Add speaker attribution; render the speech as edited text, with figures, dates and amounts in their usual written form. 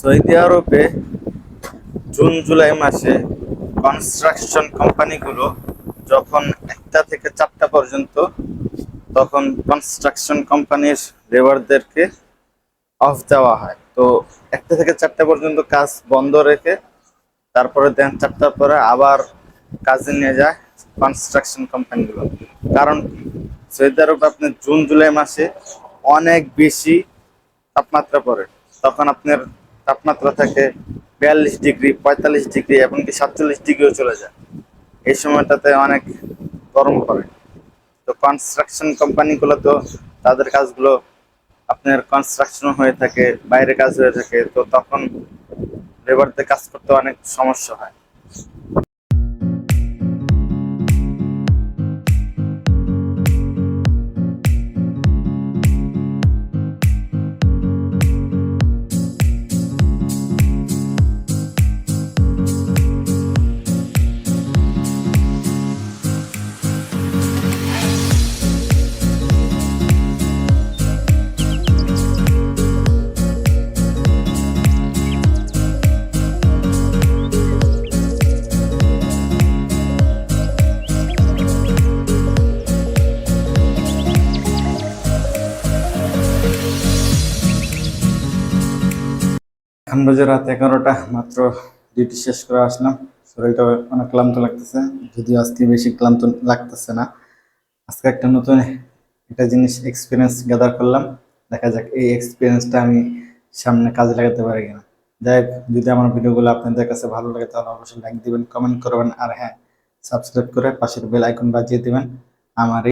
Speaker 1: Saudi আরবে June July মাসে construction কোম্পানিগুলো যখন 1টা থেকে 4টা পর্যন্ত, তখন কনস্ট্রাকশন কোম্পানির লেবারদেরকে অফ দেওয়া হয়। তো 1টা থেকে 4টা পর্যন্ত কাজ বন্ধ রেখে তারপরে দেন 4টার পরে আবার কাজে নিয়ে যায় কনস্ট্রাকশন কোম্পানিগুলো। কারণ কি, সৌদি আরবে আপনার জুন জুলাই মাসে অনেক বেশি তাপমাত্রা পড়ে। তখন আপনার তাপমাত্রা থাকে 42 ডিগ্রি, 45 ডিগ্রি, এমনকি 47 ডিগ্রিও চলে যায়। এই সময়টাতে অনেক গরম পড়ে। তো কনস্ট্রাকশন কোম্পানিগুলো তো তাদের কাজগুলো আপনার কনস্ট্রাকশন হয়ে থাকে, বাইরে কাজ হয়ে থাকে, তো তখন লেবারদের কাজ করতে অনেক সমস্যা হয়। এখন বাজে রাত 11টা, মাত্র ডিউটি শেষ করে আসলাম। শরীরটা অনেক ক্লান্ত লাগতেছে, যদিও আজকে বেশি ক্লান্ত লাগতেছে না। আজকে একটা নতুন একটা জিনিস এক্সপিরিয়েন্স গ্যাদার করলাম। দেখা যাক এই এক্সপিরিয়েন্সটা আমি সামনে কাজে লাগাতে পারি কিনা। যাই হোক, যদি আমার ভিডিওগুলো আপনাদের কাছে ভালো লাগে তাহলে অবশ্যই লাইক দিবেন, কমেন্ট করবেন, আর হ্যাঁ, সাবস্ক্রাইব করে পাশের বেল আইকন বাজিয়ে দিবেন। আমার